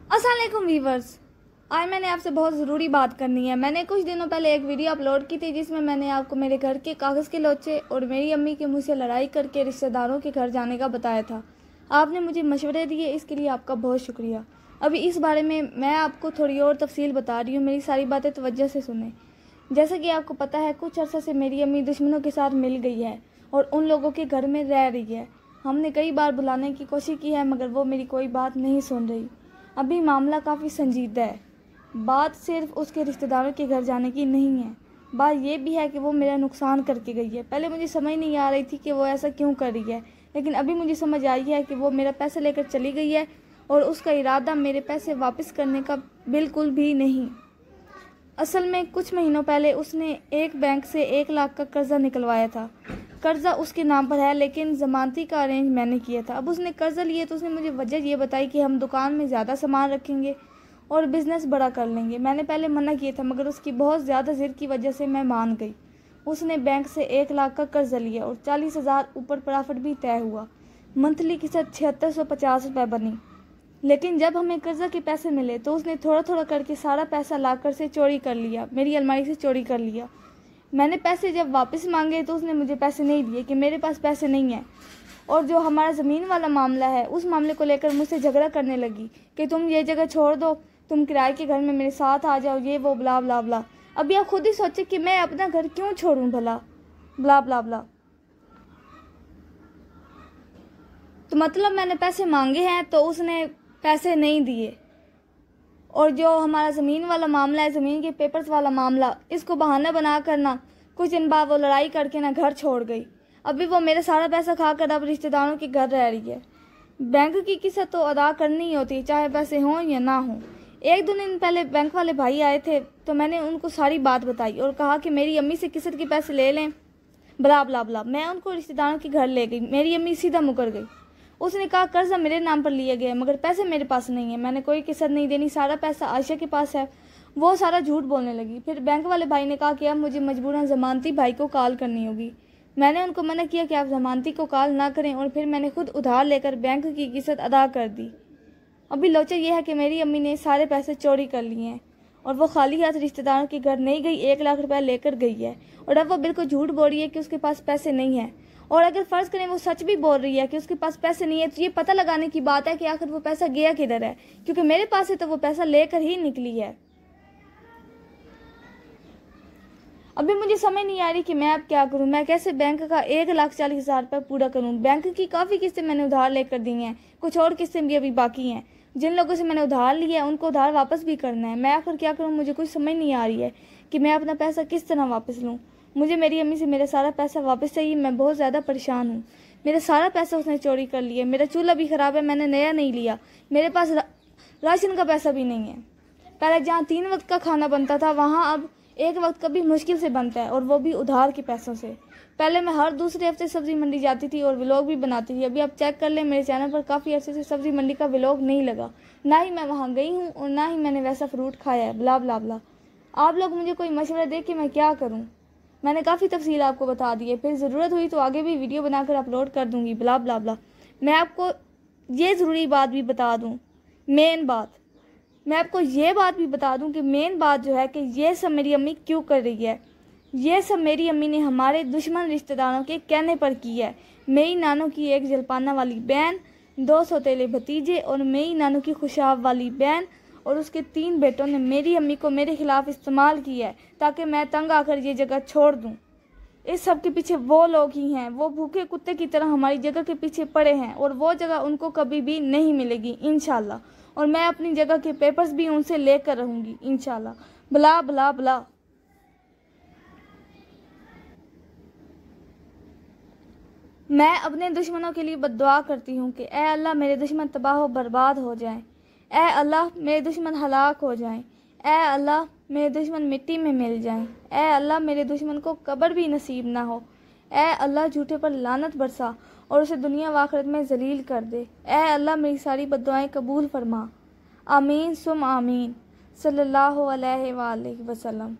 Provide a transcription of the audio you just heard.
अस्सलाम वालेकुम वीवर्स। आज मैंने आपसे बहुत ज़रूरी बात करनी है। मैंने कुछ दिनों पहले एक वीडियो अपलोड की थी जिसमें मैंने आपको मेरे घर के कागज़ के लोचे और मेरी अम्मी के मुँह से लड़ाई करके रिश्तेदारों के घर जाने का बताया था। आपने मुझे मशवरे दिए, इसके लिए आपका बहुत शुक्रिया। अभी इस बारे में मैं आपको थोड़ी और तफसील बता रही हूँ, मेरी सारी बातें तवज्जो से सुने। जैसा कि आपको पता है, कुछ अर्सा से मेरी अम्मी दुश्मनों के साथ मिल गई है और उन लोगों के घर में रह रही है। हमने कई बार बुलाने की कोशिश की है मगर वो मेरी कोई बात नहीं सुन रही। अभी मामला काफ़ी संजीदा है। बात सिर्फ उसके रिश्तेदारों के घर जाने की नहीं है, बात यह भी है कि वो मेरा नुकसान करके गई है। पहले मुझे समझ नहीं आ रही थी कि वो ऐसा क्यों कर रही है, लेकिन अभी मुझे समझ आई है कि वो मेरा पैसा लेकर चली गई है और उसका इरादा मेरे पैसे वापस करने का बिल्कुल भी नहीं। असल में कुछ महीनों पहले उसने एक बैंक से 1 लाख का कर्जा निकलवाया था। कर्जा उसके नाम पर है लेकिन ज़मानती का अरेंज मैंने किया था। अब उसने कर्जा लिया तो उसने मुझे वजह ये बताई कि हम दुकान में ज़्यादा सामान रखेंगे और बिज़नेस बड़ा कर लेंगे। मैंने पहले मना किया था मगर उसकी बहुत ज़्यादा ज़िद की वजह से मैं मान गई। उसने बैंक से 1 लाख का कर्जा लिया और 40,000 ऊपर प्रॉफिट भी तय हुआ। मंथली की किस्त 7650 रुपये बनी। लेकिन जब हमें कर्जा के पैसे मिले तो उसने थोड़ा थोड़ा करके सारा पैसा लाकर से चोरी कर लिया, मेरी अलमारी से चोरी कर लिया। मैंने पैसे जब वापस मांगे तो उसने मुझे पैसे नहीं दिए कि मेरे पास पैसे नहीं हैं। और जो हमारा ज़मीन वाला मामला है, उस मामले को लेकर मुझसे झगड़ा करने लगी कि तुम ये जगह छोड़ दो, तुम किराए के घर में मेरे साथ आ जाओ, ये वो ब्ला ब्ला ब्ला। अभी आप खुद ही सोचे कि मैं अपना घर क्यों छोड़ूं भला, ब्ला ब्ला ब्ला। तो मतलब मैंने पैसे मांगे हैं तो उसने पैसे नहीं दिए। और जो हमारा ज़मीन वाला मामला है, ज़मीन के पेपर्स वाला मामला, इसको बहाना बना कर ना कुछ दिन बाद वो लड़ाई करके ना घर छोड़ गई। अभी वो मेरा सारा पैसा खाकर अब रिश्तेदारों के घर रह रही है। बैंक की किस्त तो अदा करनी ही होती है, चाहे पैसे हों या ना हों। 1-2 दिन पहले बैंक वाले भाई आए थे तो मैंने उनको सारी बात बताई और कहा कि मेरी अम्मी से किस्त के पैसे ले लें, ब्ला ब्ला ब्ला। मैं उनको रिश्तेदारों के घर ले गई। मेरी अम्मी सीधा मुकर गई। उसने कहा कर्जा मेरे नाम पर लिया गया मगर पैसे मेरे पास नहीं है, मैंने कोई किस्त नहीं देनी, सारा पैसा आयशा के पास है। वो सारा झूठ बोलने लगी। फिर बैंक वाले भाई ने कहा कि अब मुझे मजबूरन ज़मानती भाई को कॉल करनी होगी। मैंने उनको मना किया कि आप ज़मानती को कॉल ना करें और फिर मैंने खुद उधार लेकर बैंक की किस्त अदा कर दी। अभी लोचा यह है कि मेरी अम्मी ने सारे पैसे चोरी कर लिए हैं और वो खाली हाथ रिश्तेदारों के घर नहीं गई, 1 लाख रुपया लेकर गई है। और अब वो बिल्कुल झूठ बोल रही है कि उसके पास पैसे नहीं हैं। और अगर फ़र्ज़ करें वो सच भी बोल रही है कि उसके पास पैसे नहीं है तो ये पता लगाने की बात है कि आखिर वो पैसा गया किधर है, क्योंकि मेरे पास है तो वो पैसा लेकर ही निकली है। अभी मुझे समझ नहीं आ रही कि मैं अब क्या करूं। मैं कैसे बैंक का 1,40,000 रुपये पूरा करूं। बैंक की काफ़ी किस्तें मैंने उधार लेकर दी हैं, कुछ और किस्तें भी अभी बाकी हैं। जिन लोगों से मैंने उधार लिया है उनको उधार वापस भी करना है। मैं आखिर क्या करूं, मुझे कुछ समझ नहीं आ रही है कि मैं अपना पैसा किस तरह वापस लूँ। मुझे मेरी अम्मी से मेरा सारा पैसा वापस चाहिए। मैं बहुत ज़्यादा परेशान हूँ। मेरा सारा पैसा उसने चोरी कर लिया। मेरा चूल्हा भी ख़राब है, मैंने नया नहीं लिया। मेरे पास राशन का पैसा भी नहीं है। पहले जहाँ 3 वक्त का खाना बनता था वहाँ अब 1 वक्त का भी मुश्किल से बनता है, और वो भी उधार के पैसों से। पहले मैं हर दूसरे हफ्ते सब्ज़ी मंडी जाती थी और व्लॉग भी बनाती थी। अभी आप चेक कर लें, मेरे चैनल पर काफ़ी अर्से से सब्ज़ी मंडी का व्लॉग नहीं लगा। ना ही मैं वहाँ गई हूँ और ना ही मैंने वैसा फ्रूट खाया है, ब्ला ब्ला ब्ला। आप लोग मुझे कोई मशवरा दे कि मैं क्या करूँ। मैंने काफ़ी तफसील आपको बता दी है, फिर ज़रूरत हुई तो आगे भी वीडियो बनाकर अपलोड कर दूँगी, ब्ला ब्ला ब्ला। मैं आपको ये ज़रूरी बात भी बता दूँ, मेन बात मैं आपको ये बात भी बता दूं कि मेन बात जो है कि ये सब मेरी अम्मी क्यों कर रही है। ये सब मेरी अम्मी ने हमारे दुश्मन रिश्तेदारों के कहने पर की है। मेरी नानों की एक जलपाना वाली बहन, 2 सौतेले भतीजे और मेरी नानों की खुशाब वाली बहन और उसके 3 बेटों ने मेरी अम्मी को मेरे खिलाफ इस्तेमाल किया है ताकि मैं तंग आकर ये जगह छोड़ दूँ। इस सब के पीछे वो लोग ही हैं, वो भूखे कुत्ते की तरह हमारी जगह के पीछे पड़े हैं और वो जगह उनको कभी भी नहीं मिलेगी इंशाल्लाह। और मैं अपनी जगह के पेपर्स भी उनसे लेकर रहूँगी इंशाल्लाह, ब्ला ब्ला ब्ला। मैं अपने दुश्मनों के लिए बद्दुआ करती हूँ कि ए अल्लाह मेरे दुश्मन तबाह व बर्बाद हो जाएं, ए अल्लाह मेरे दुश्मन हलाक हो जाएं, ए अल्लाह मेरे दुश्मन मिट्टी में मिल जाएं, ए अल्लाह मेरे दुश्मन को कब्र भी नसीब ना हो, ए अल्लाह झूठे पर लानत बरसा और उसे दुनिया व आखिरत में जलील कर दे, ए अल्लाह मेरी सारी बद्दुआएं कबूल फरमा। आमीन सुम आमीन। सल्लल्लाहु अलैहि वसल्लम।